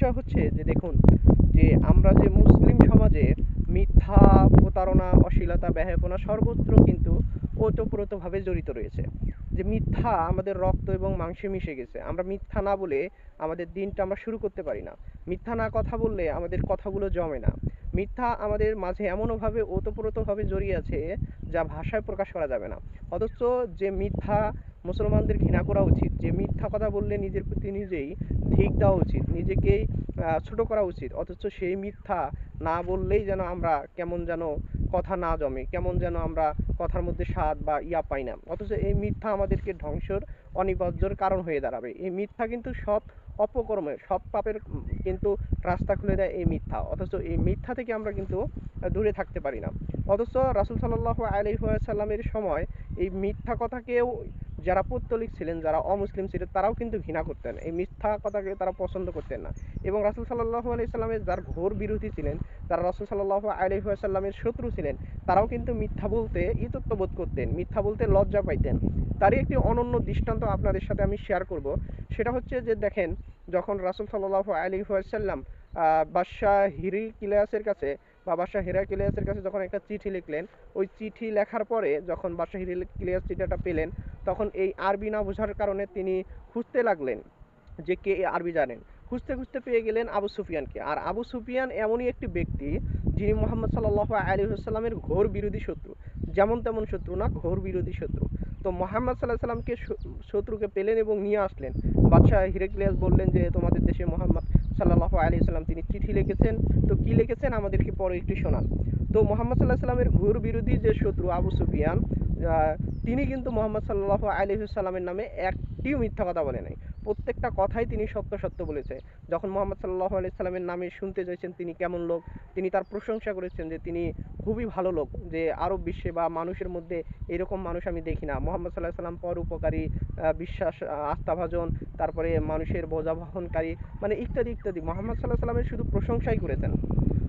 বিষয় হচ্ছে যে দেখুন, যে আমরা যে মুসলিম সমাজে মিথ্যা, প্রতারণা, অশ্লীলতা, বেহায়াপনা সর্বত্র কিন্তু ওতপ্রোতভাবে জড়িত রয়েছে। যে মিথ্যা আমাদের রক্ত এবং মাংসে মিশে গেছে। আমরা মিথ্যা না বলে আমাদের দিনটা আমরা শুরু করতে পারি না। মিথ্যা না কথা বললে আমাদের কথাগুলো জমে না। মিথ্যা আমাদের মাঝে এমনভাবে ওতপ্রোতভাবে জড়িয়ে আছে যা ভাষায় প্রকাশ করা যাবে না। অথচ যে মিথ্যা, মুসলমানদের ঘৃণা করা উচিত। যে মিথ্যা কথা বললে নিজের প্রতি নিজেই ধিক দেওয়া উচিত, নিজেকেই ছোট করা উচিত। অথচ সেই মিথ্যা না বললেই যেন আমরা কেমন যেন কথা না জমে, কেমন যেন আমরা কথার মধ্যে স্বাদ বা ইয়া পাই না। অথচ এই মিথ্যা আমাদেরকে ধ্বংসর অনিবার্যর কারণ হয়ে দাঁড়াবে। এই মিথ্যা কিন্তু সব অপকর্মে, সব পাপের কিন্তু রাস্তা খুলে দেয় এই মিথ্যা। অথচ এই মিথ্যা থেকে আমরা কিন্তু দূরে থাকতে পারি না। অথচ রাসূল সাল্লাল্লাহু আলাইহি ওয়াসাল্লামের সময় এই মিথ্যা কথাকেও যারা পৌত্তলিক ছিলেন, যারা অমুসলিম ছিলেন, তারাও কিন্তু ঘৃণা করতেন। এই মিথ্যা কথাকে তারা পছন্দ করতেন না। এবং রাসূল সাল্লাল্লাহু আলাইহি সাল্লামের যারা ঘোর বিরোধী ছিলেন, যারা রাসূল সাল্লাল্লাহু আলাইহি ওয়াসাল্লামের শত্রু ছিলেন, তারাও কিন্তু মিথ্যা বলতে ইতস্ত বোধ করতেন, মিথ্যা বলতে লজ্জা পাইতেন। তারই একটি অনন্য দৃষ্টান্ত আপনাদের সাথে আমি শেয়ার করব। সেটা হচ্ছে যে দেখেন, যখন রাসূল সাল্লাল্লাহু আলাইহি ওয়াসাল্লাম বাদশাহ হিরক্লিয়াসের কাছে বা বাদশাহ হেরাক্লিয়াসের কাছে যখন একটা চিঠি লিখলেন, ওই চিঠি লেখার পরে যখন বাদশাহ হিরক্লিয়াস চিঠিটা পেলেন, তখন এই আরবি না বোঝার কারণে তিনি খুঁজতে লাগলেন যে কে আরবি জানেন। খুঁজতে খুঁজতে পেয়ে গেলেন আবু সুফিয়ানকে। আর আবু সুফিয়ান এমনই একটি ব্যক্তি যিনি মোহাম্মদ সাল্লাল্লাহু আলাইহি ওয়াসাল্লামের ঘোর বিরোধী শত্রু। যেমন তেমন শত্রু না, ঘোর বিরোধী শত্রু। তো মোহাম্মদ সাল্লাল্লাহু আলাইহি সাল্লামকে শত্রুকে পেলেন এবং নিয়ে আসলেন। বাদশাহ হিরক্লিয়াস বললেন যে তোমাদের দেশে মোহাম্মদ সাল্লাল্লাহু আলাইহি সাল্লাম তিনি চিঠি লিখেছেন। তো কি লিখেছেন আমাদেরকে পরে একটু শোনান। তো মোহাম্মদ সাল্লাল্লাহু আলাইহি সাল্লামের ঘোর বিরোধী যে শত্রু আবু সুফিয়ান, তিনি কিন্তু মোহাম্মদ সাল্লাল্লাহু আলাইহি সাল্লামের নামে একটিও মিথ্যা কথা বলে নাই। প্রত্যেকটা কথাই তিনি সত্য সত্য বলেছে। যখন মোহাম্মদ সাল্লাল্লাহু আলাইহি সাল্লামের নামে শুনতে চাইছেন তিনি কেমন লোক, তিনি তার প্রশংসা করেছেন যে তিনি খুবই ভালো লোক, যে আরব বিশ্বে বা মানুষের মধ্যে এরকম মানুষ আমি দেখি না। মোহাম্মদ সাল্লাল্লাহু আলাইহি সাল্লাম পরোপকারী, বিশ্বাস, আস্থাভাজন, তারপরে মানুষের বোঝা বহনকারী, মানে ইত্যাদি ইত্যাদি। মোহাম্মদ সাল্লাল্লাহু আলাইহি সাল্লামের শুধু প্রশংসাই করেছেন।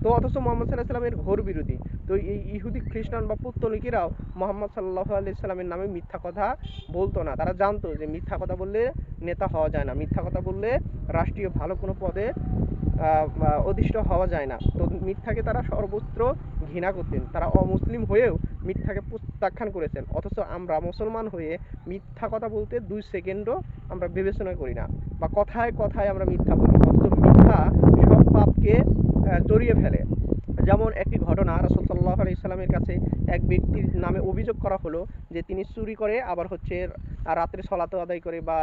তো অথচ মোহাম্মদ সাল্লাল্লাহু আলাইহি সাল্লামের ঘোর বিরোধী। তো এই ইহুদি, খ্রিস্টান বা পৌত্তলিকেরাও মোহাম্মদ সাল্লাল্লাহু আলাইহি সাল্লামের নামে মিথ্যা কথা বলতো না। তারা জানতো যে মিথ্যা কথা বললে নেতা হওয়া যায় না, মিথ্যা কথা বললে রাষ্ট্রীয় ভালো কোনো পদে অধিষ্ঠ হওয়া যায় না। তো মিথ্যাকে তারা সর্বত্র ঘৃণা করতেন। তারা অমুসলিম হয়েও মিথ্যাকে প্রত্যাখ্যান করেছেন। অথচ আমরা মুসলমান হয়ে মিথ্যা কথা বলতে 2 সেকেন্ডও আমরা বিবেচনা করি না, বা কথায় কথায় আমরা মিথ্যা বলি। অথচ মিথ্যা সব পাপকে জড়িয়ে ফেলে। যেমন একটি ঘটনা, রাসূল সাল্লাল্লাহু আলাইহি সাল্লামের কাছে এক ব্যক্তির নামে অভিযোগ করা হলো যে তিনি চুরি করে, আবার হচ্ছে রাত্রে সলাতও আদায় করে, বা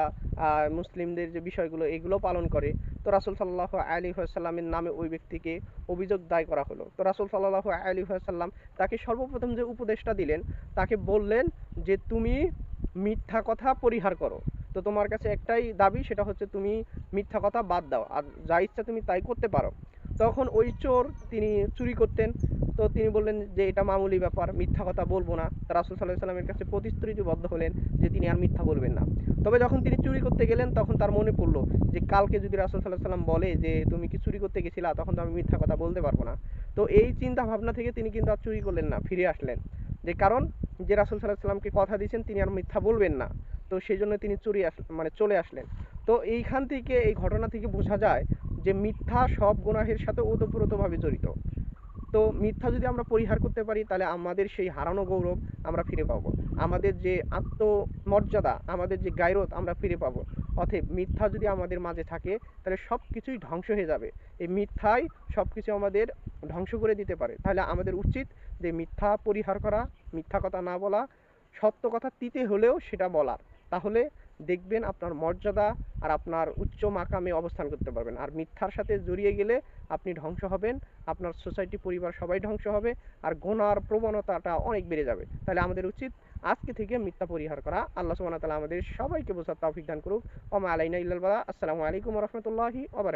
মুসলিমদের যে বিষয়গুলো এগুলো পালন করে। তো রাসূল সাল্লাল্লাহু আলাইহি ওয়াসাল্লামের নামে ওই ব্যক্তিকে অভিযোগ দায় করা হলো। তো রাসূল সাল্লাল্লাহু আলাইহি ওয়াসাল্লাম তাকে সর্বপ্রথম যে উপদেশটা দিলেন, তাকে বললেন যে তুমি মিথ্যা কথা পরিহার করো। তো তোমার কাছে একটাই দাবি, সেটা হচ্ছে তুমি মিথ্যা কথা বাদ দাও, আর যা ইচ্ছা তুমি তাই করতে পারো। তখন ওই চোর, তিনি চুরি করতেন। তো তিনি বললেন যে এটা মামুলি ব্যাপার, মিথ্যা কথা বলবো না। রাসূল সাল্লাল্লাহু আলাইহি ওয়াসাল্লামের কাছে প্রতিশ্রুতিবদ্ধ হলেন যে তিনি আর মিথ্যা বলবেন না। তবে যখন তিনি চুরি করতে গেলেন, তখন তার মনে পড়লো যে কালকে যদি রাসূল সাল্লাল্লাহু আলাইহি ওয়াসাল্লাম বলে যে তুমি কি চুরি করতে গেছিলা, তখন তো আমি মিথ্যা কথা বলতে পারবো না। তো এই চিন্তা ভাবনা থেকে তিনি কিন্তু আর চুরি করলেন না, ফিরে আসলেন। যে কারণ, যে রাসূল সাল্লাল্লাহু আলাইহি ওয়াসাল্লামকে কথা দিয়েছেন তিনি আর মিথ্যা বলবেন না। তো সেই জন্য তিনি মানে চলে আসলেন। তো এইখান থেকে, এই ঘটনা থেকে বোঝা যায় যে মিথ্যা সব গুনাহের সাথে ওতপ্রোতভাবে জড়িত। তো মিথ্যা যদি আমরা পরিহার করতে পারি, তাহলে আমাদের সেই হারানো গৌরব আমরা ফিরে পাবো। আমাদের যে আত্মমর্যাদা, আমাদের যে গায়রত আমরা ফিরে পাবো। অতএব মিথ্যা যদি আমাদের মাঝে থাকে, তাহলে সব কিছুই ধ্বংস হয়ে যাবে। এই মিথ্যাই সব কিছু আমাদের ধ্বংস করে দিতে পারে। তাহলে আমাদের উচিত যে মিথ্যা পরিহার করা, মিথ্যা কথা না বলা, সত্য কথা তিতে হলেও সেটা বলার। তাহলে দেখবেন আপনার মর্যাদা আর আপনার উচ্চ মাকামে অবস্থান করতে পারবেন। আর মিথ্যার সাথে জড়িয়ে গেলে আপনি ধ্বংস হবেন, আপনার সোসাইটি, পরিবার সবাই ধ্বংস হবে, আর গোনার প্রবণতাটা অনেক বেড়ে যাবে। তাহলে আমাদের উচিত আজকে থেকে মিথ্যা পরিহার করা। আল্লাহ সুবহানাহু ওয়া তাআলা আমাদের সবাইকে বোঝার তৌফিক দান করুক। ওয়া মা আলাইনা ইল্লাল বালাগ। আসসালামু আলাইকুম ওয়া রাহমাতুল্লাহি ওয়া বারাকাতুহু।